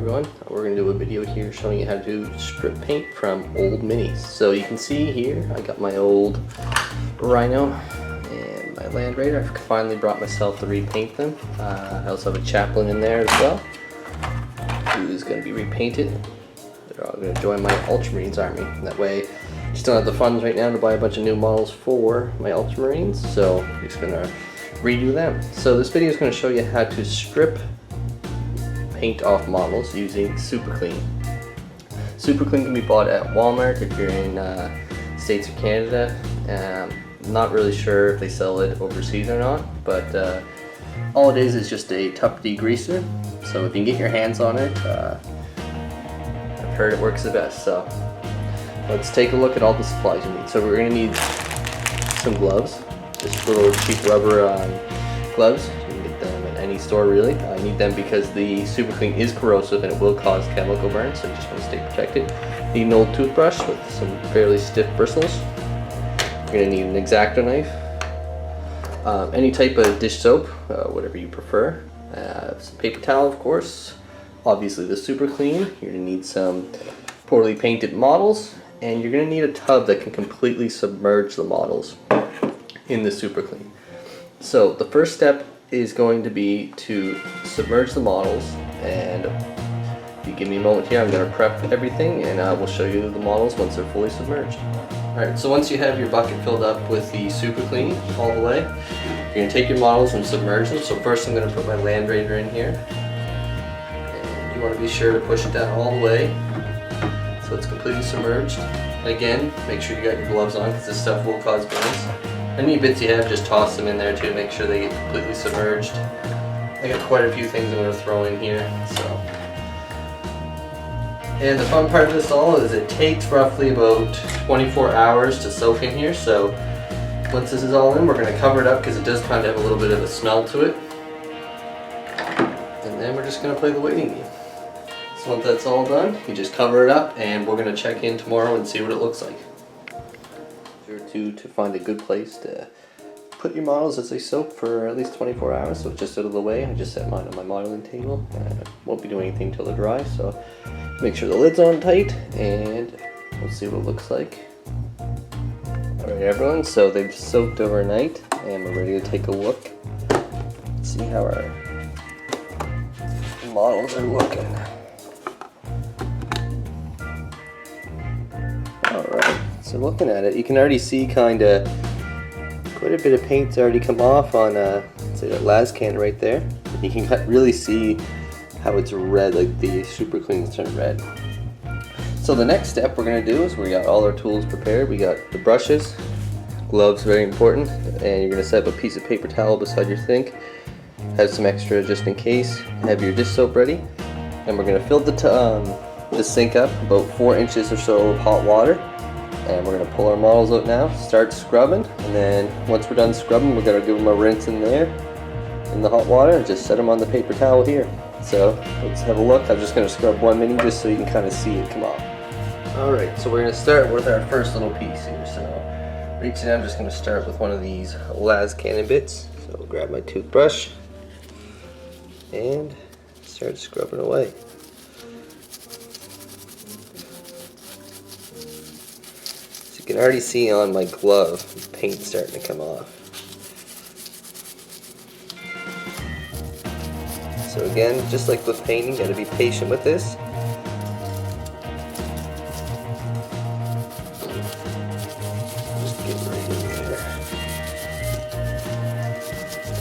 everyone, we're going to do a video here showing you how to do strip paint from old minis. So you can see here I got my old Rhino and my Land Raider. I finally brought myself to repaint them. I also have a Chaplain in there as well who is going to be repainted. They're all going to join my Ultramarines army. That way I just don't have the funds right now to buy a bunch of new models for my Ultramarines, so I'm just going to redo them. So this video is going to show you how to strip paint off models using Superclean. Superclean can be bought at Walmart if you're in States or Canada. Not really sure if they sell it overseas or not, but all it is just a tough degreaser. So if you can get your hands on it, I've heard it works the best. So let's take a look at all the supplies you need. So we're going to need some gloves, just little cheap rubber gloves. Any store really. I need them because the Superclean is corrosive and it will cause chemical burn, so you just want to stay protected. Need an old toothbrush with some fairly stiff bristles. You're going to need an X-Acto knife, any type of dish soap, whatever you prefer, some paper towel of course, obviously the Superclean. You're going to need some poorly painted models, and you're going to need a tub that can completely submerge the models in the Superclean. So the first step is going to be to submerge the models, and if you give me a moment here, I'm going to prep everything and we'll show you the models once they're fully submerged. Alright, so once you have your bucket filled up with the Superclean all the way, you're going to take your models and submerge them. So first I'm going to put my Land Raider in here, and you want to be sure to push it down all the way so it's completely submerged. And again, make sure you got your gloves on because this stuff will cause burns. Any bits you have, just toss them in there too, make sure they get completely submerged. I got quite a few things I'm going to throw in here. And the fun part of this all is it takes roughly about 24 hours to soak in here. So once this is all in, we're going to cover it up because it does kind of have a little bit of a smell to it. And then we're just going to play the waiting game. So once that's all done, you just cover it up and we're going to check in tomorrow and see what it looks like. To find a good place to put your models as they soak for at least 24 hours, so it's just out of the way. I just set mine on my modeling table. Won't be doing anything till they're dry, so make sure the lid's on tight and we'll see what it looks like. Alright everyone, so they've soaked overnight and we're ready to take a look, see how our models are looking. Alright. So looking at it, you can already see kind of quite a bit of paint's already come off on say that las can right there. You can really see how it's red, like the Superclean's turned red. So the next step we're going to do is we got all our tools prepared. We got the brushes, gloves, very important, and you're going to set up a piece of paper towel beside your sink. Have some extra just in case. Have your dish soap ready, and we're going to fill the sink up about 4 inches or so of hot water. And we're going to pull our models out now, start scrubbing, and then once we're done scrubbing, we're going to give them a rinse in there in the hot water and just set them on the paper towel here. So let's have a look. I'm just going to scrub one mini just so you can kind of see it come off. Alright, so we're going to start with our first little piece here. So reaching out, I'm just going to start with one of these las cannon bits. So I'll grab my toothbrush and start scrubbing away. You can already see on my glove paint starting to come off. So again, just like with painting, gotta be patient with this. Just get right in there.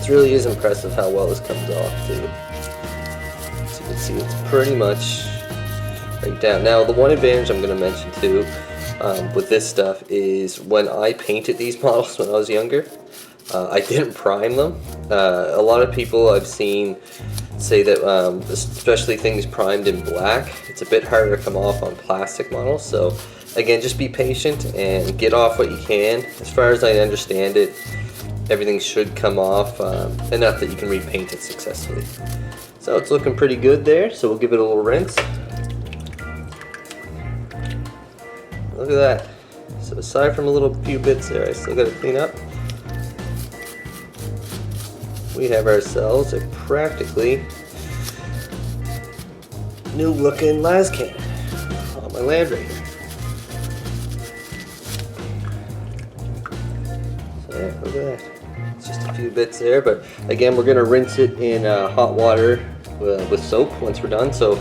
It really is impressive how well this comes off too. So you can see it's pretty much right down. Now the one advantage I'm going to mention too with this stuff is when I painted these models when I was younger, I didn't prime them. A lot of people I've seen say that especially things primed in black, it's a bit harder to come off on plastic models. So again, just be patient and get off what you can. As far as I understand it, everything should come off enough that you can repaint it successfully. So it's looking pretty good there, so we'll give it a little rinse. Look at that. So aside from a little few bits there I still got to clean up, we have ourselves a practically new looking las can on my land raider. So yeah, look at that. It's just a few bits there, but again, we're gonna rinse it in hot water with soap once we're done. So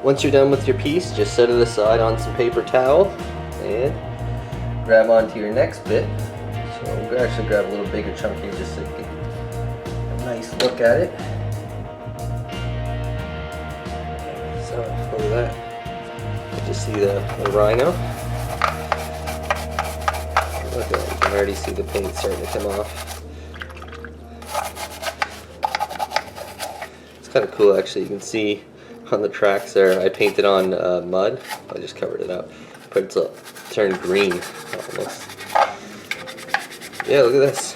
once you're done with your piece, just set it aside on some paper towel and grab onto your next bit. So we'll actually grab a little bigger chunk here just so you get a nice look at it. So look at that. You just see the rhino. Look at that. You can already see the paint starting to come off. It's kind of cool actually. You can see on the tracks there, I painted on mud. I just covered it up, but it's turned green almost. Yeah, look at this.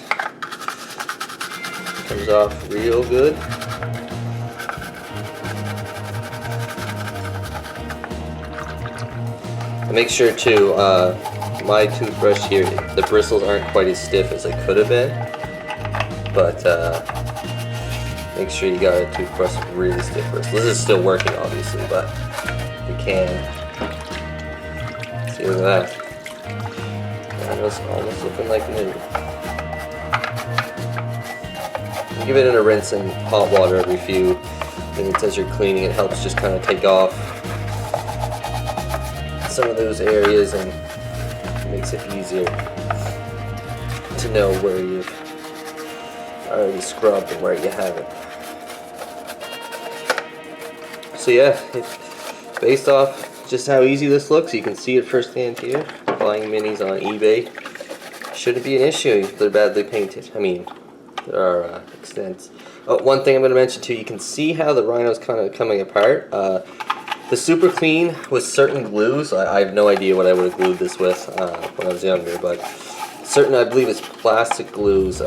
Comes off real good. And make sure too, my toothbrush here, the bristles aren't quite as stiff as they could have been, but make sure you got a toothbrush with really stiff bristles. This is still working obviously, but you can. See, look at that. It's almost looking like new. Give it a rinse in hot water every few minutes as you're cleaning. It helps just kind of take off some of those areas and makes it easier to know where you've already scrubbed and where you haven't. So yeah, based off just how easy this looks, you can see it firsthand here. Buying minis on eBay shouldn't be an issue if they're badly painted. I mean, there are extents. Oh, one thing I'm going to mention too, you can see how the rhino's kind of coming apart. The Superclean with certain glues, I have no idea what I would have glued this with when I was younger, but certain, I believe it's plastic glues,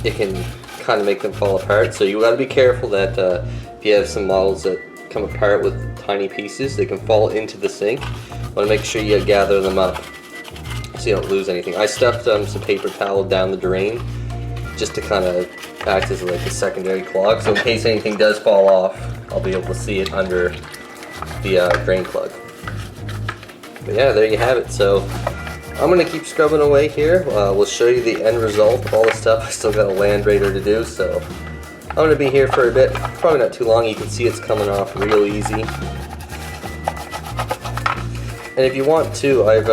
it can kind of make them fall apart. So you got to be careful that if you have some models that come apart with tiny pieces, they can fall into the sink. Want to make sure you gather them up so you don't lose anything. I stuffed some paper towel down the drain just to kind of act as like a secondary clog, so in case anything does fall off, I'll be able to see it under the drain plug. But yeah, there you have it. So I'm going to keep scrubbing away here. We'll show you the end result of all the stuff. I still got a land raider to do, so I'm going to be here for a bit. Probably not too long. You can see it's coming off real easy. And if you want to, I've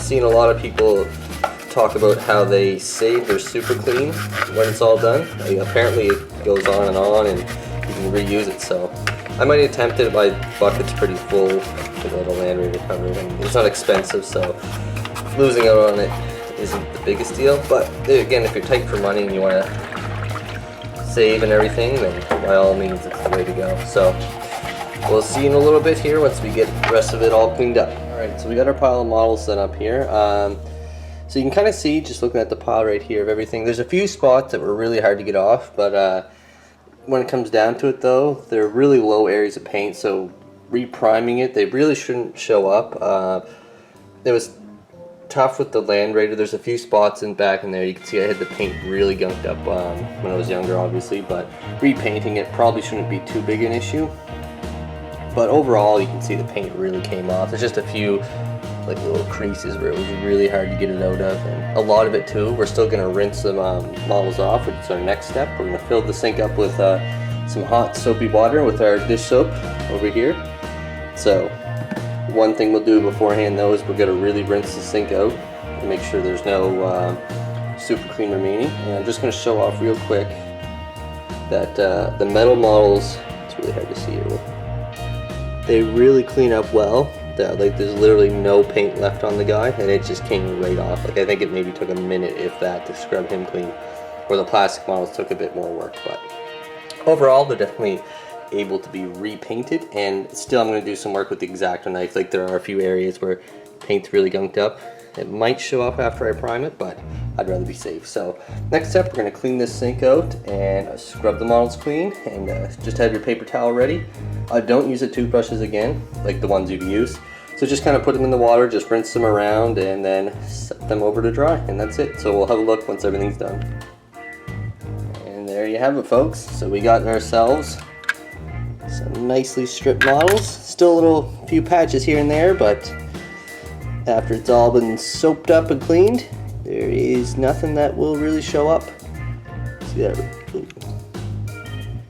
seen a lot of people talk about how they save their Superclean when it's all done. Apparently it goes on and you can reuse it, so I might attempt it. My bucket's pretty full with a little land raider cover, and it's not expensive, so losing out on it isn't the biggest deal. But again, if you're tight for money and you want to save and everything, then by all means it's the way to go. So we'll see you in a little bit here once we get the rest of it all cleaned up. Alright, so we got our pile of models set up here. So you can kind of see, just looking at the pile right here of everything, there's a few spots that were really hard to get off, but when it comes down to it though, they're really low areas of paint, so repriming it, they really shouldn't show up. It was tough with the land raider. There's a few spots in back in there. You can see I had the paint really gunked up when I was younger, obviously, but repainting it probably shouldn't be too big an issue. But overall, you can see the paint really came off. There's just a few like little creases where it was really hard to get it out of, and a lot of it too. We're still going to rinse the models off, which is our next step. We're going to fill the sink up with some hot soapy water with our dish soap over here. So one thing we'll do beforehand though is we're going to really rinse the sink out and make sure there's no Superclean remaining. And I'm just going to show off real quick that the metal models, it's really hard to see here, they really clean up well. Like there's literally no paint left on the guy, and it just came right off. Like I think it maybe took a minute, if that, to scrub him clean, where the plastic models took a bit more work. But overall, they're definitely able to be repainted, and still I'm going to do some work with the X-Acto knife. Like there are a few areas where paint's really gunked up. It might show up after I prime it, but I'd rather be safe. So next step, we're going to clean this sink out and scrub the models clean, and just have your paper towel ready. Don't use the toothbrushes again, like the ones you've used. So just kind of put them in the water, just rinse them around, and then set them over to dry, and that's it. So we'll have a look once everything's done. And there you have it, folks. So we got ourselves Some nicely stripped models. Still a few patches here and there, but after it's all been soaped up and cleaned, there is nothing that will really show up. See that?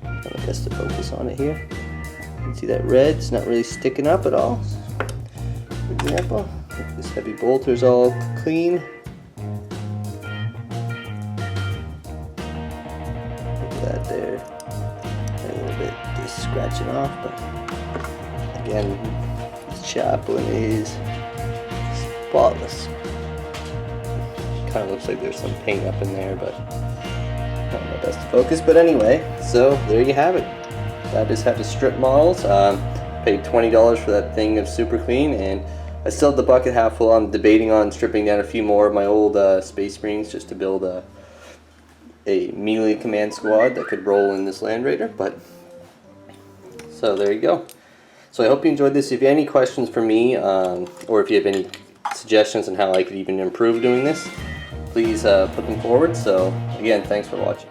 I guess to focus on it here. You can see that red, it's not really sticking up at all. For example, this heavy bolter's all clean. Look at that there. A little bit just scratching off, but again, this chaplain is spotless. Kind of looks like there's some paint up in there, but not my best to focus. But anyway, so there you have it. That is how to strip models. Paid $20 for that thing of Superclean, and I still have the bucket half full. I'm debating on stripping down a few more of my old Space Marines just to build a melee command squad that could roll in this Land Raider. But so there you go. So I hope you enjoyed this. If you have any questions for me, or if you have any suggestions on how I could even improve doing this, please put them forward. So again, thanks for watching.